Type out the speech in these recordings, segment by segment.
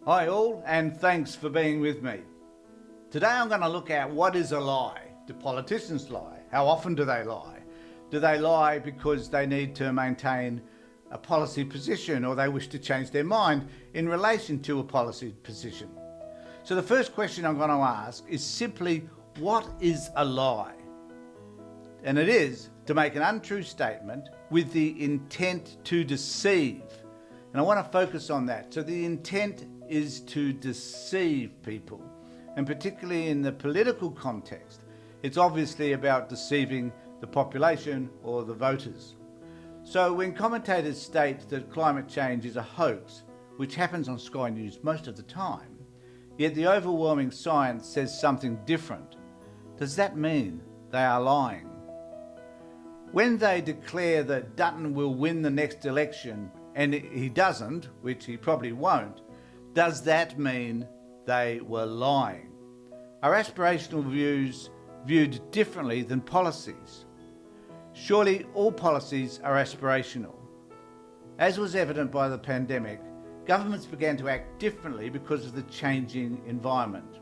Hi all, and thanks for being with me. Today I'm going to look at what is a lie. Do politicians lie? How often do they lie? Do they lie because they need to maintain a policy position or they wish to change their mind in relation to a policy position? So the first question I'm going to ask is simply, what is a lie? And it is to make an untrue statement with the intent to deceive. And I want to focus on that. So the intent is to deceive people. And particularly in the political context, it's obviously about deceiving the population or the voters. So when commentators state that climate change is a hoax, which happens on Sky News most of the time, yet the overwhelming science says something different, does that mean they are lying? When they declare that Dutton will win the next election and he doesn't, which he probably won't, does that mean they were lying? Are aspirational views viewed differently than policies? Surely all policies are aspirational. As was evident by the pandemic, governments began to act differently because of the changing environment.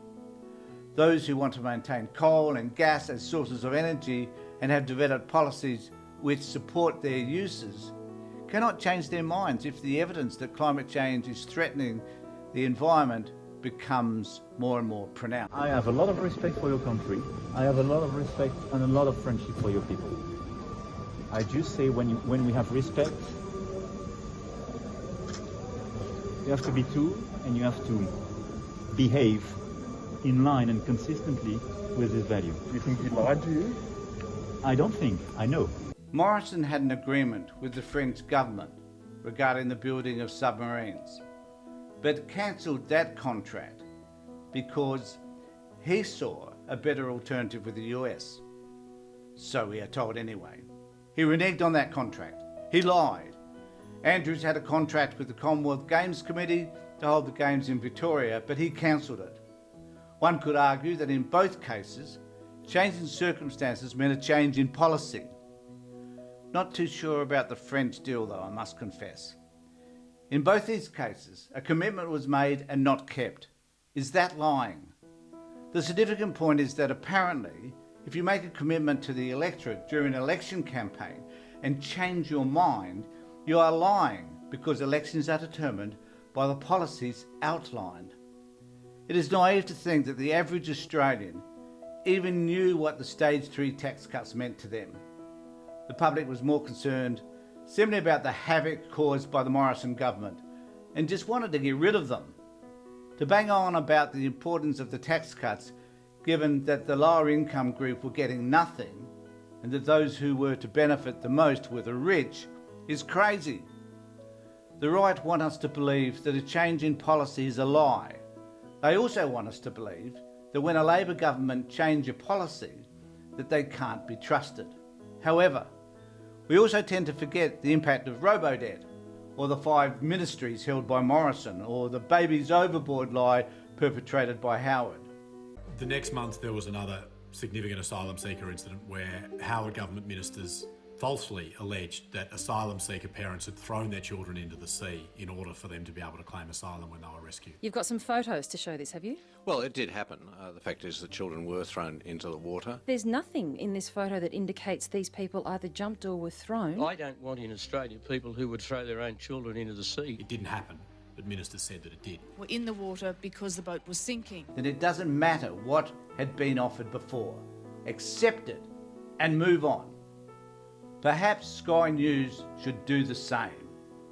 Those who want to maintain coal and gas as sources of energy and have developed policies which support their uses cannot change their minds if the evidence that climate change is threatening the environment becomes more and more pronounced. I have a lot of respect for your country. I have a lot of respect and a lot of friendship for your people. I just say when we have respect, you have to be true and you have to behave in line and consistently with this value. Do you think he lied to you? I don't think, I know. Morrison had an agreement with the French government regarding the building of submarines, but cancelled that contract because he saw a better alternative with the US. So we are told anyway. He reneged on that contract. He lied. Andrews had a contract with the Commonwealth Games Committee to hold the Games in Victoria, but he cancelled it. One could argue that in both cases, change in circumstances meant a change in policy. Not too sure about the French deal though, I must confess. In both these cases, a commitment was made and not kept. Is that lying? The significant point is that apparently, if you make a commitment to the electorate during an election campaign and change your mind, you are lying because elections are determined by the policies outlined. It is naive to think that the average Australian even knew what the Stage 3 tax cuts meant to them. The public was more concerned simply about the havoc caused by the Morrison government and just wanted to get rid of them. To bang on about the importance of the tax cuts, given that the lower income group were getting nothing and that those who were to benefit the most were the rich, is crazy. The right want us to believe that a change in policy is a lie. They also want us to believe that when a Labor government change a policy, that they can't be trusted. However, we also tend to forget the impact of robo-debt, or the 5 ministries held by Morrison, or the babies overboard lie perpetrated by Howard. The next month there was another significant asylum seeker incident where Howard government ministers falsely alleged that asylum seeker parents had thrown their children into the sea in order for them to be able to claim asylum when they were rescued. You've got some photos to show this, have you? Well, it did happen. The fact is the children were thrown into the water. There's nothing in this photo that indicates these people either jumped or were thrown. I don't want in Australia people who would throw their own children into the sea. It didn't happen, but ministers said that it did. Were in the water because the boat was sinking. Then it doesn't matter what had been offered before. Accept it and move on. Perhaps Sky News should do the same.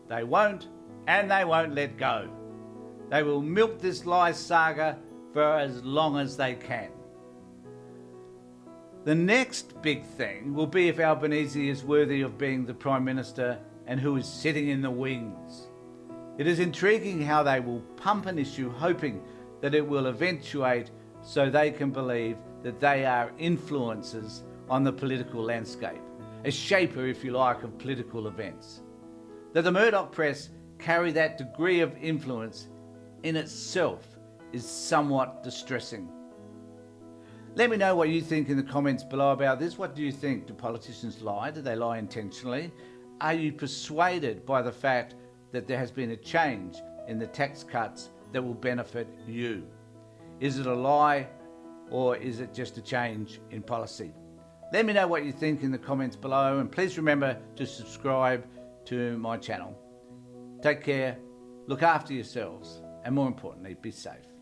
They won't, and they won't let go. They will milk this lie saga for as long as they can. The next big thing will be if Albanese is worthy of being the Prime Minister and who is sitting in the wings. It is intriguing how they will pump an issue hoping that it will eventuate so they can believe that they are influencers on the political landscape. A shaper, if you like, of political events. That the Murdoch press carry that degree of influence in itself is somewhat distressing. Let me know what you think in the comments below about this. What do you think? Do politicians lie? Do they lie intentionally? Are you persuaded by the fact that there has been a change in the tax cuts that will benefit you? Is it a lie, or is it just a change in policy? Let me know what you think in the comments below, and please remember to subscribe to my channel. Take care, look after yourselves, and more importantly, be safe.